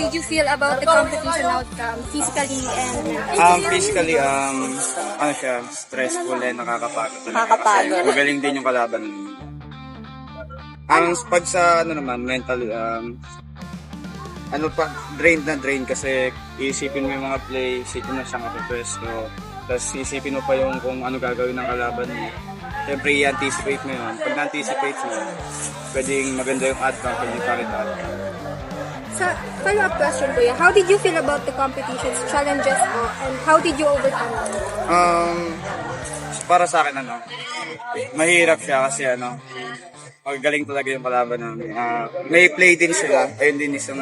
did you feel about the competition outcome, physically and Physically, ano siya, stressful and nakakapagod. Nakakapagod. Kasi magaling din yung kalaban. Pag sa, ano naman, mental, pag drained na drain kasi iisipin mo yung mga play, isipin mo siyang kapipwesto, tapos isipin mo pa yung kung ano gagawin ng kalaban mo. Siyempre, i-anticipate mo yun. Pag na-anticipate mo, pwedeng maganda yung outcome, pwedeng pangit outcome. sa follow-up question kuya, how did you feel about the competition's challenges and how did you overcome them? Para sa akin, mahirap siya kasi magaling talaga yung kalaban namin. May play din sila, ayun din isang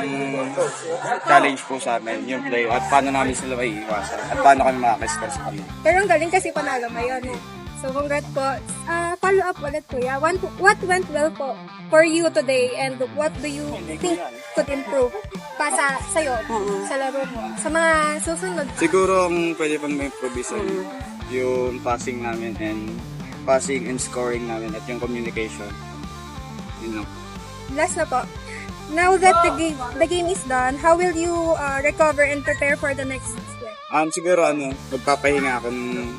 challenge po sa amin, yung play at paano namin sila maiiwasan at paano kami makakascore sa kanila. Pero ang galing kasi panalo ngayon. So congrats po. Follow-up ulit kuya, what went well po for you today and what do you think could improve pa sa'yo, sa laro mo, sa mga susunod? Siguro ang pwede pang ma-improve yung passing namin and scoring namin at yung communication. Yun lang. Last na po. Now that the game is done, how will you recover and prepare for the next step? Siguro magpapahinga ako ng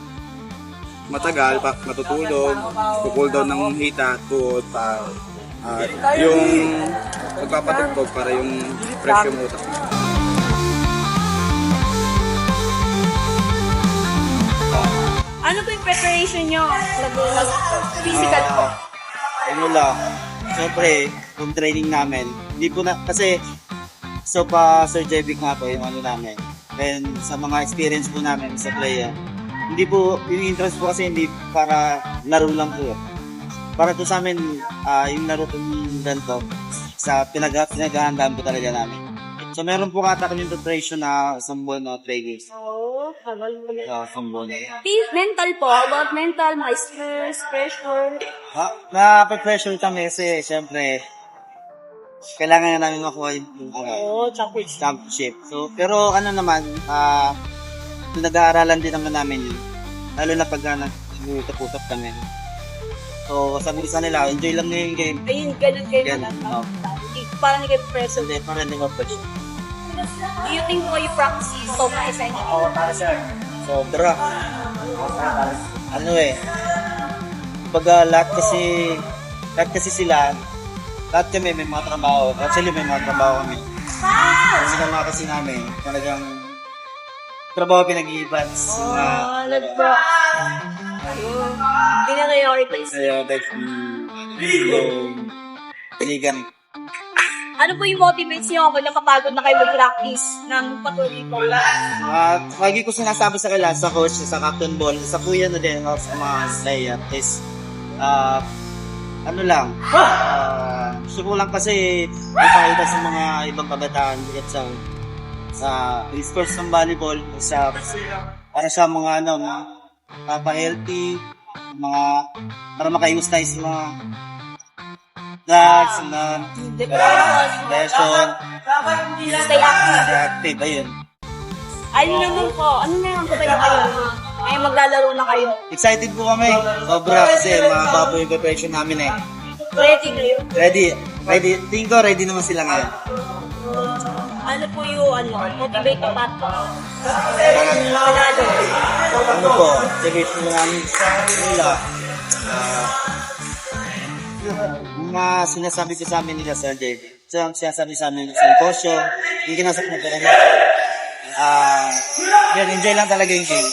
matagal, matutulog, cool down ng hita, tuhod, yung magpapatugtog para yung fresh yung utak. Ano ba yung preparation nyo? Physical po. Ano lang, siyempre, yung training namin, hindi po na, kasi, Sir Jevic nga po yung ano namin. Then, sa mga experience po namin sa player, hindi po, yung interest po kasi hindi para laro lang po. Para to sa amin, yung laro po yung ganito, sa pinaghahandaan po talaga namin. So, meron po kata kami preparation na isang buwan na training. Oo, hagal mo na. Isang buwan. Mental po, about mental, my stress, pressure. Na-pressure kami kasi, siyempre, kailangan na namin makuha yung championship. So, pero naman, nag-aaralan din naman namin yun. Lalo na pag nag-utap-utap kami. So, sabi sa nila, enjoy lang nyo yung game. Ayun, ganun kayo Ganun, na. Parang hindi kayo pressure. Hindi, parang hindi ma-pressure. Do you think po you practice so much essentially? Oo, para sir. Sobra. Pag lahat kasi sila, lahat kami may mga trabaho. Actually, may mga trabaho kami. Kasi naman kasi namin, talagang trabaho pinag-iiban. Nag-bro. Hindi na kayo replace. Ayun, ligan. Ano po yung motivates nyo kung napapagod na kayo mag-practice ng patuloy po? Lagi ko sinasabi sa kanila, sa coach, sa captain ball, sa kuya na din, sa mga player, is, gusto ko lang kasi ipakita sa mga ibang kabataan at sa sports ng volleyball, para sa mga papa-healthy, para makaiwas tayo sa mga drugs, depression, Stay active. active, ayun. Ano naman po ba kayo? Ngayon maglalaro na kayo. Excited po kami, sobra kasi mga yung preparation namin Ready kayo? Ready, tingin ko ready naman sila ngayon. Ano po yung motivate na path po? Motivation namin nila. Mga sinasabi ko sa amin nila, Sir Dave. So, sinasabi sa amin sa negosyo, yung kinasap na talaga. Enjoy lang talaga yung game.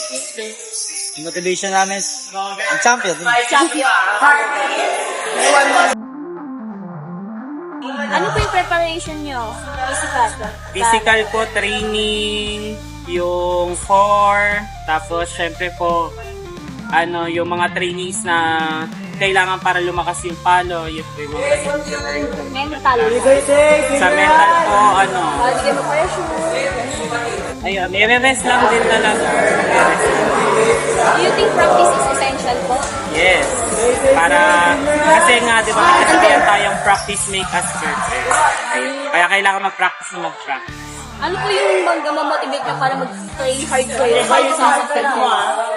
Yung motivation namin, ang champion. Ano po yung preparation nyo? Physical po, training, yung core, tapos syempre po, yung mga trainings na kailangan para lumakas yung palo, yung Mental. sa mental po, ayun, i-rest lang din talaga. Do you think practice is essential po? Yes. Kasi nga, di ba, kasi tayong practice make us perfect. Kaya kailangan mag-practice na mag-practice. Ano po yung motivate nyo para mag-train hard kayo sa success mo?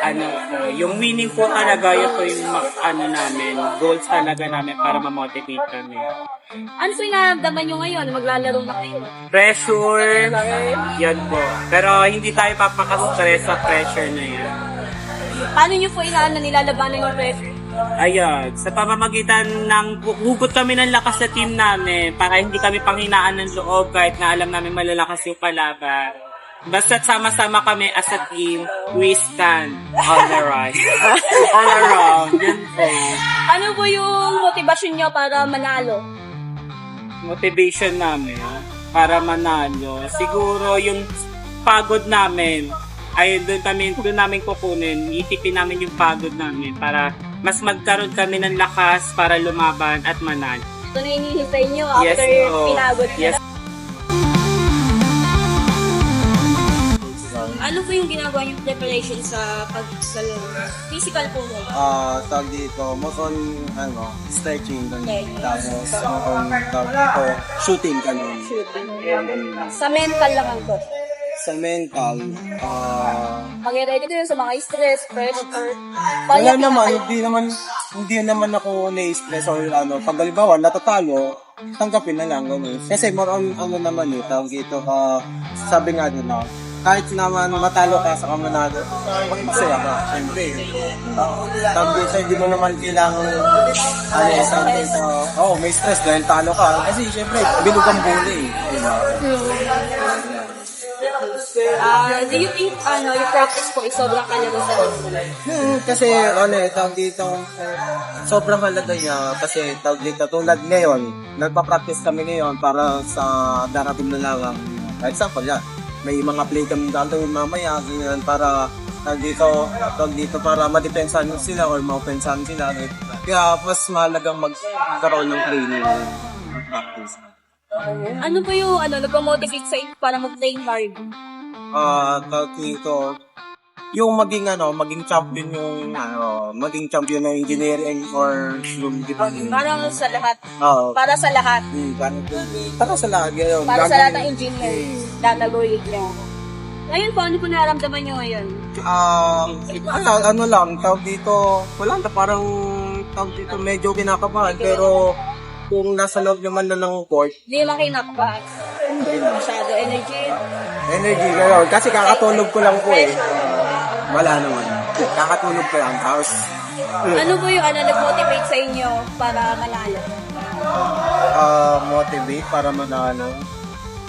Ano po, yung winning po talaga, yun po yung namin, goals talaga namin para ma-motivate kami. Ano po yung nararamdaman nyo ngayon? Maglalaro na kayo. Pressure, yan po. Pero hindi tayo papaka-stress sa pressure na yan. Paano nyo po nilalabanan yung pressure? Ayun, sa pamamagitan ng hugot kami ng lakas sa team namin para hindi kami panghinaan ng loob kahit na alam namin malalakas yung kalaban. Basta't sama-sama kami as a team, we stand all the right. All around, yun po. Ano po yung motivation nyo para manalo? Motivation namin para manalo. Siguro yung pagod namin ay doon namin kukunin. Itipin namin yung pagod namin para mas magkaroon kami ng lakas para lumaban at manalo. Ito na hinihintay nyo after pinagod nyo. Yes. Ano po yung ginagawa yung preparation sa physical po mo? Tawag dito, most on, stretching, Okay. tapos, tawag dito, shooting, ganun. Sa mental lang ang coach. Sa mental, Pag-ready ko yun sa mga stress, pressure. wala naman, hindi naman ako na-stress or pag halimbawa, natatalo, tanggapin na lang, ganun. Kasi more on, naman tawag dito, sabi nga din kahit naman matalo ka sa kamanado, masaya ka, syempre. Tawag dito, hindi mo naman kailangan, may stress dahil talo ka. Kasi syempre, bilog ang bully. Diba? Do you think yung practice po is sobrang kalaga sa Kasi tawag dito, sobrang halaga niya kasi tawag dito, tulad ngayon, nagpa-practice kami ngayon para sa darating na lang. Example yan, may mga play kami gagawin mamaya, ganyan, para tawag dito para madepensahan sila or ma-offensahan sila. Kaya mas mahalagang magkaroon ng training practice. Ano po yung nagpa-motivate sa inyo para mag-train hard? Tawag dito, yung maging champion maging champion ng engineering or yung Parang sa lahat. Oo. Para sa lahat. Para sa lahat, yun. Para sa lahat ng engineer. Dadagawin niya. Ngayon po, ano po nararamdaman nyo ngayon? Tawag dito, wala na, parang, tawag dito, medyo kinakabahan, pero, kung nasa loob naman na ng court, Hindi naman kayo nakabahan. Masyado energy. gano'n. Kasi kakatulog ko lang po wala naman. Kakatulog ko lang, tapos, Ano po yung nag-motivate sa inyo para manalo? motivate para manalo.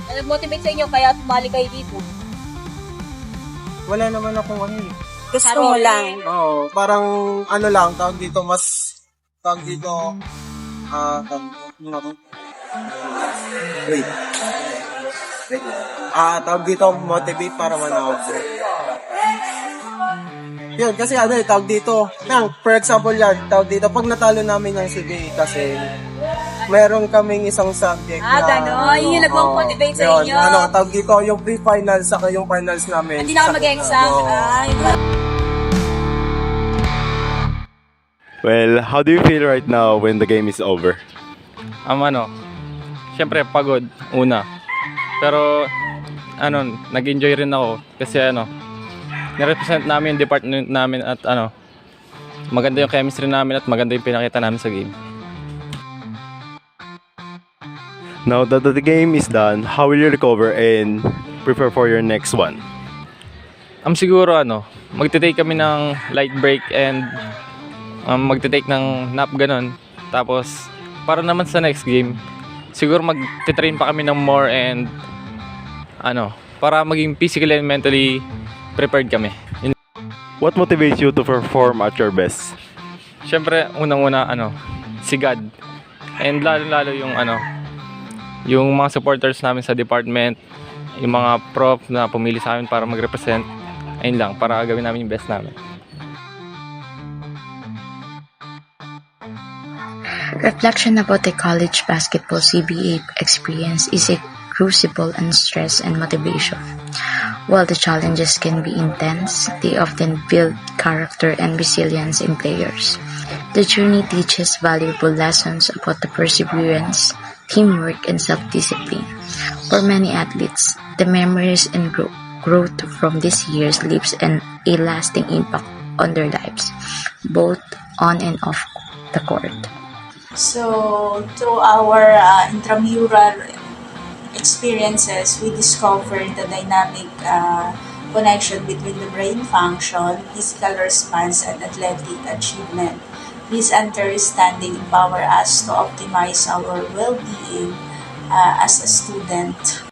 Nag-motivate sa inyo kaya tumali kayo dito? Wala naman akong Gusto mo lang. Oo, parang lang, tawag dito, mas, tawag dito, wait. Tawag dito, motivate para manawag. Yun, kasi tawag dito, for example yan, tawag dito, pag natalo namin ng CBA kasi, meron kaming isang subject Gano'n. Yun yung nag-motivate sa inyo. Tawag dito, yung pre-finals saka yung finals namin. Hindi na ako mag-exam. Well, how do you feel right now when the game is over? Siyempre pagod, una. Pero, nag-enjoy rin ako kasi nirepresent namin yung department namin at maganda yung chemistry namin at maganda yung pinakita namin sa game. Now that the game is done, how will you recover and prepare for your next one? Siguro magte-take kami ng light break and magte-take ng nap ganon. Tapos, para naman sa next game, siguro magte-train pa kami ng more and para maging physically and mentally prepared kami. What motivates you to perform at your best? Siyempre, unang-una, si God. And lalo-lalo yung mga supporters namin sa department, yung mga prof na pumili sa amin para mag-represent. Ayun lang, para gawin namin yung best namin. Reflection about the college basketball CBA experience is a crucible in stress and motivation. While the challenges can be intense, they often build character and resilience in players. The journey teaches valuable lessons about the perseverance, teamwork, and self-discipline. For many athletes, the memories and growth from these years leaves a lasting impact on their lives, both on and off the court. So, through our intramural experiences, we discovered the dynamic connection between the brain function, physical response, and athletic achievement. This understanding empower us to optimize our well-being as a student.